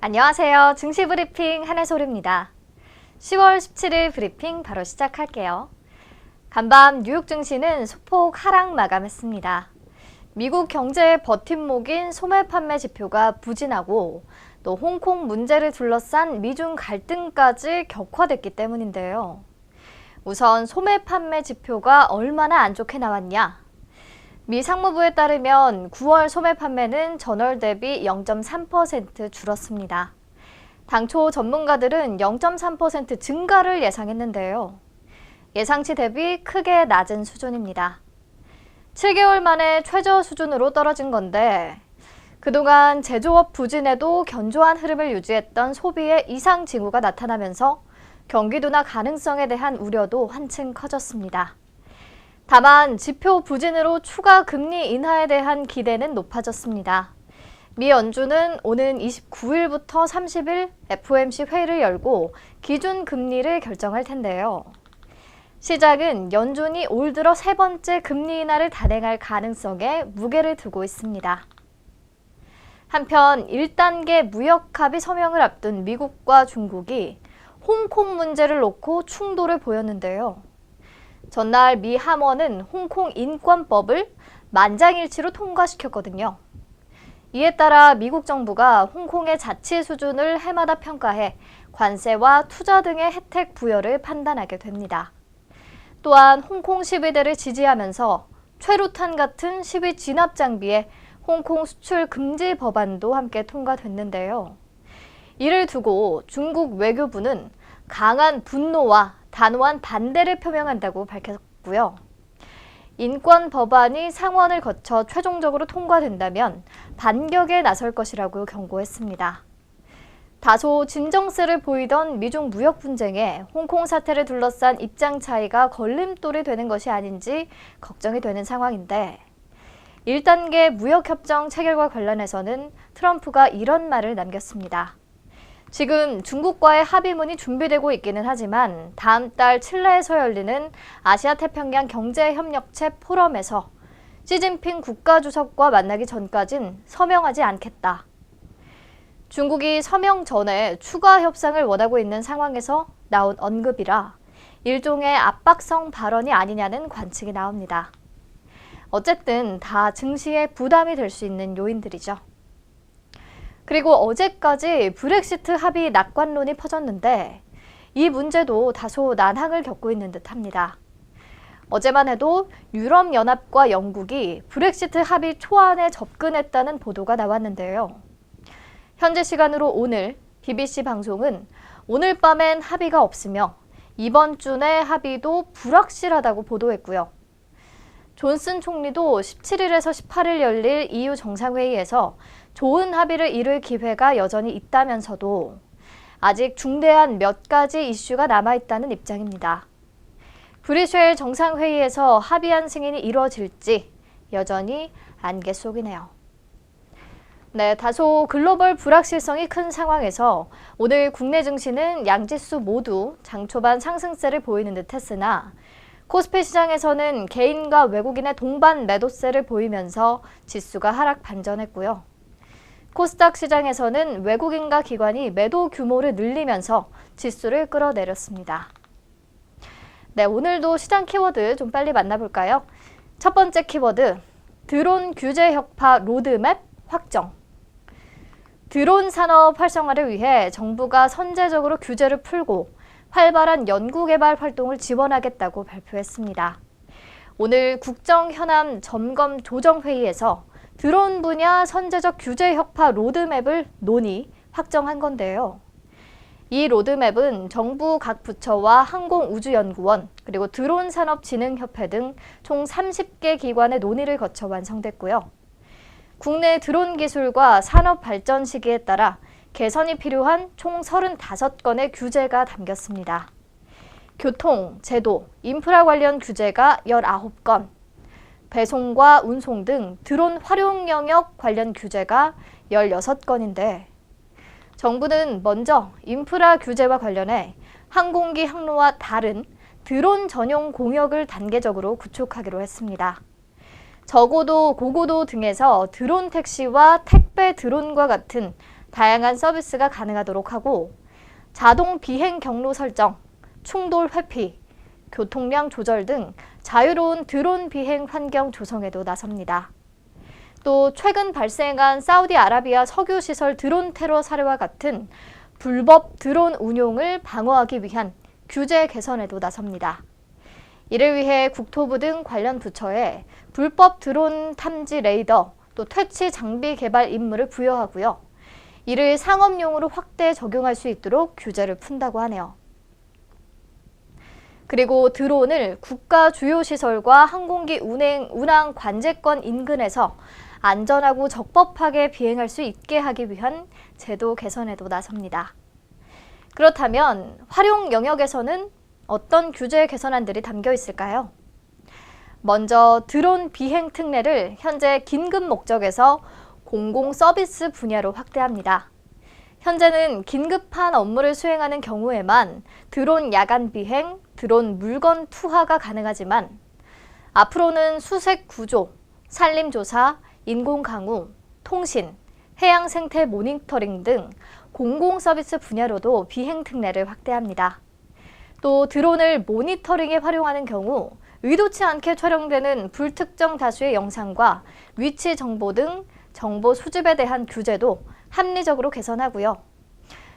안녕하세요. 증시 브리핑 한혜솔입니다. 10월 17일 브리핑 바로 시작할게요. 간밤 뉴욕 증시는 소폭 하락 마감했습니다. 미국 경제의 버팀목인 소매 판매 지표가 부진하고 또 홍콩 문제를 둘러싼 미중 갈등까지 격화됐기 때문인데요. 우선 소매 판매 지표가 얼마나 안 좋게 나왔냐? 미 상무부에 따르면 9월 소매 판매는 전월 대비 0.3% 줄었습니다. 당초 전문가들은 0.3% 증가를 예상했는데요. 예상치 대비 크게 낮은 수준입니다. 7개월 만에 최저 수준으로 떨어진 건데 그동안 제조업 부진에도 견조한 흐름을 유지했던 소비의 이상 징후가 나타나면서 경기도나 가능성에 대한 우려도 한층 커졌습니다. 다만 지표 부진으로 추가 금리 인하에 대한 기대는 높아졌습니다. 미 연준은 오는 29일부터 30일 FOMC 회의를 열고 기준 금리를 결정할 텐데요. 시장은 연준이 올 들어 세 번째 금리 인하를 단행할 가능성에 무게를 두고 있습니다. 한편 1단계 무역 합의 서명을 앞둔 미국과 중국이 홍콩 문제를 놓고 충돌을 보였는데요. 전날 미 하원은 홍콩 인권법을 만장일치로 통과시켰거든요. 이에 따라 미국 정부가 홍콩의 자치 수준을 해마다 평가해 관세와 투자 등의 혜택 부여를 판단하게 됩니다. 또한 홍콩 시위대를 지지하면서 최루탄 같은 시위 진압 장비의 홍콩 수출 금지 법안도 함께 통과됐는데요. 이를 두고 중국 외교부는 강한 분노와 단호한 반대를 표명한다고 밝혔고요. 인권 법안이 상원을 거쳐 최종적으로 통과된다면 반격에 나설 것이라고 경고했습니다. 다소 진정세를 보이던 미중 무역 분쟁에 홍콩 사태를 둘러싼 입장 차이가 걸림돌이 되는 것이 아닌지 걱정이 되는 상황인데 1단계 무역협정 체결과 관련해서는 트럼프가 이런 말을 남겼습니다. 지금 중국과의 합의문이 준비되고 있기는 하지만 다음 달 칠레에서 열리는 아시아태평양 경제협력체 포럼에서 시진핑 국가주석과 만나기 전까진 서명하지 않겠다. 중국이 서명 전에 추가 협상을 원하고 있는 상황에서 나온 언급이라 일종의 압박성 발언이 아니냐는 관측이 나옵니다. 어쨌든 다 증시에 부담이 될 수 있는 요인들이죠. 그리고 어제까지 브렉시트 합의 낙관론이 퍼졌는데 이 문제도 다소 난항을 겪고 있는 듯합니다. 어제만 해도 유럽연합과 영국이 브렉시트 합의 초안에 접근했다는 보도가 나왔는데요. 현재 시간으로 오늘 BBC 방송은 오늘 밤엔 합의가 없으며 이번 주 내 합의도 불확실하다고 보도했고요. 존슨 총리도 17일에서 18일 열릴 EU 정상회의에서 좋은 합의를 이룰 기회가 여전히 있다면서도 아직 중대한 몇 가지 이슈가 남아있다는 입장입니다. 브뤼셀 정상회의에서 합의안 승인이 이루어질지 여전히 안개 속이네요. 네, 다소 글로벌 불확실성이 큰 상황에서 오늘 국내 증시는 양지수 모두 장 초반 상승세를 보이는 듯 했으나 코스피 시장에서는 개인과 외국인의 동반 매도세를 보이면서 지수가 하락 반전했고요. 코스닥 시장에서는 외국인과 기관이 매도 규모를 늘리면서 지수를 끌어내렸습니다. 네, 오늘도 시장 키워드 좀 빨리 만나볼까요? 첫 번째 키워드, 드론 규제 혁파 로드맵 확정. 드론 산업 활성화를 위해 정부가 선제적으로 규제를 풀고 활발한 연구개발 활동을 지원하겠다고 발표했습니다. 오늘 국정현안 점검 조정회의에서 드론 분야 선제적 규제 혁파 로드맵을 논의, 확정한 건데요. 이 로드맵은 정부 각 부처와 항공우주연구원, 그리고 드론산업진흥협회 등 총 30개 기관의 논의를 거쳐 완성됐고요. 국내 드론 기술과 산업 발전 시기에 따라 개선이 필요한 총 35건의 규제가 담겼습니다. 교통, 제도, 인프라 관련 규제가 19건, 배송과 운송 등 드론 활용 영역 관련 규제가 16건인데 정부는 먼저 인프라 규제와 관련해 항공기 항로와 다른 드론 전용 공역을 단계적으로 구축하기로 했습니다. 저고도, 고고도 등에서 드론 택시와 택배 드론과 같은 다양한 서비스가 가능하도록 하고 자동 비행 경로 설정, 충돌 회피, 교통량 조절 등 자유로운 드론 비행 환경 조성에도 나섭니다. 또 최근 발생한 사우디아라비아 석유시설 드론 테러 사례와 같은 불법 드론 운용을 방어하기 위한 규제 개선에도 나섭니다. 이를 위해 국토부 등 관련 부처에 불법 드론 탐지 레이더, 또 퇴치 장비 개발 임무를 부여하고요. 이를 상업용으로 확대 적용할 수 있도록 규제를 푼다고 하네요. 그리고 드론을 국가 주요 시설과 항공기 운항 관제권 인근에서 안전하고 적법하게 비행할 수 있게 하기 위한 제도 개선에도 나섭니다. 그렇다면 활용 영역에서는 어떤 규제 개선안들이 담겨 있을까요? 먼저 드론 비행 특례를 현재 긴급 목적에서 공공 서비스 분야로 확대합니다. 현재는 긴급한 업무를 수행하는 경우에만 드론 야간 비행, 드론 물건 투하가 가능하지만 앞으로는 수색 구조, 산림 조사, 인공 강우, 통신, 해양 생태 모니터링 등 공공 서비스 분야로도 비행 특례를 확대합니다. 또 드론을 모니터링에 활용하는 경우 의도치 않게 촬영되는 불특정 다수의 영상과 위치 정보 등 정보 수집에 대한 규제도 합리적으로 개선하고요.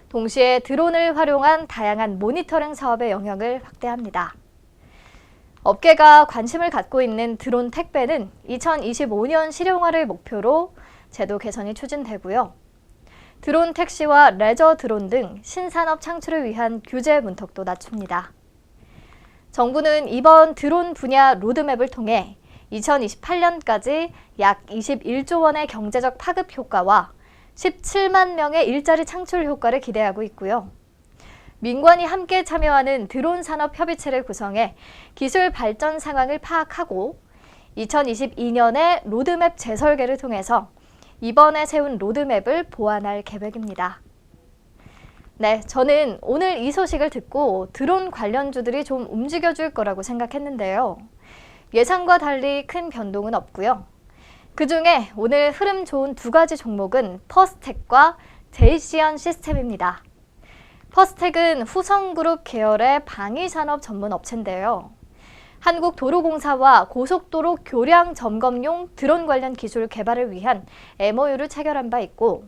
동시에 드론을 활용한 다양한 모니터링 사업의 영역을 확대합니다. 업계가 관심을 갖고 있는 드론 택배는 2025년 실용화를 목표로 제도 개선이 추진되고요. 드론 택시와 레저 드론 등 신산업 창출을 위한 규제 문턱도 낮춥니다. 정부는 이번 드론 분야 로드맵을 통해 2028년까지 약 21조 원의 경제적 파급 효과와 17만 명의 일자리 창출 효과를 기대하고 있고요. 민관이 함께 참여하는 드론 산업 협의체를 구성해 기술 발전 상황을 파악하고 2022년에 로드맵 재설계를 통해서 이번에 세운 로드맵을 보완할 계획입니다. 네, 저는 오늘 이 소식을 듣고 드론 관련주들이 좀 움직여줄 거라고 생각했는데요. 예상과 달리 큰 변동은 없고요. 그중에 오늘 흐름 좋은 두 가지 종목은 퍼스텍과 제이시언 시스템입니다. 퍼스텍은 후성그룹 계열의 방위산업 전문 업체인데요. 한국도로공사와 고속도로 교량 점검용 드론 관련 기술 개발을 위한 MOU를 체결한 바 있고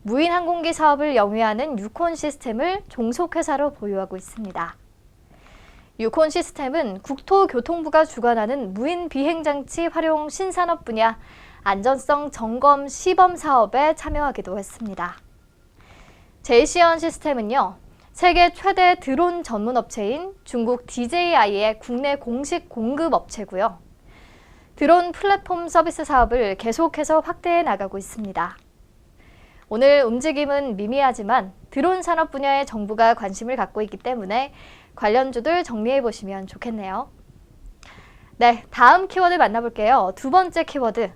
무인 항공기 사업을 영위하는 유콘 시스템을 종속회사로 보유하고 있습니다. 유콘 시스템은 국토교통부가 주관하는 무인 비행장치 활용 신산업 분야 안전성 점검 시범 사업에 참여하기도 했습니다. 제이시언 시스템은요, 세계 최대 드론 전문 업체인 중국 DJI의 국내 공식 공급 업체고요. 드론 플랫폼 서비스 사업을 계속해서 확대해 나가고 있습니다. 오늘 움직임은 미미하지만 드론 산업 분야에 정부가 관심을 갖고 있기 때문에 관련주들 정리해 보시면 좋겠네요. 네, 다음 키워드 만나볼게요. 두 번째 키워드,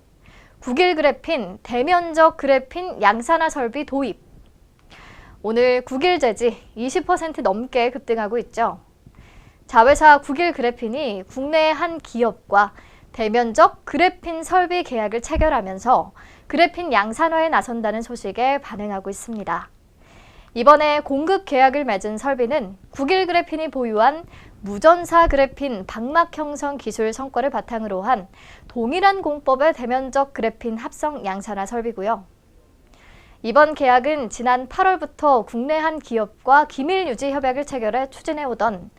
국일 그래핀 대면적 그래핀 양산화 설비 도입. 오늘 국일재지 20% 넘게 급등하고 있죠. 자회사 국일 그래핀이 국내 한 기업과 대면적 그래핀 설비 계약을 체결하면서 그래핀 양산화에 나선다는 소식에 반응하고 있습니다. 이번에 공급 계약을 맺은 설비는 국일 그래핀이 보유한 무전사 그래핀 방막 형성 기술 성과를 바탕으로 한 동일한 공법의 대면적 그래핀 합성 양산화 설비고요. 이번 계약은 지난 8월부터 국내 한 기업과 기밀 유지 협약을 체결해 추진해오던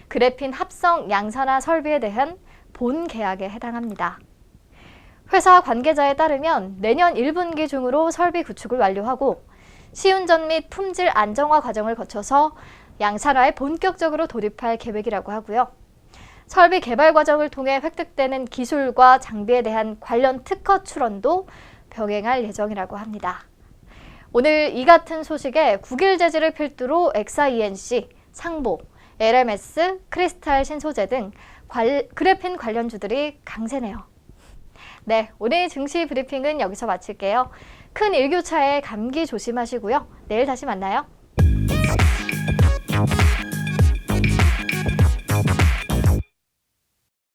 그래핀 합성 양산화 설비에 대한 본 계약에 해당합니다. 회사 관계자에 따르면 내년 1분기 중으로 설비 구축을 완료하고 시운전 및 품질 안정화 과정을 거쳐서 양산화에 본격적으로 돌입할 계획이라고 하고요. 설비 개발 과정을 통해 획득되는 기술과 장비에 대한 관련 특허 출원도 병행할 예정이라고 합니다. 오늘 이 같은 소식에 국일재지를 필두로 엑사ENC, 상보, LMS, 크리스탈 신소재 등 그래핀 관련주들이 강세네요. 네, 오늘 증시 브리핑은 여기서 마칠게요. 큰 일교차에 감기 조심하시고요. 내일 다시 만나요.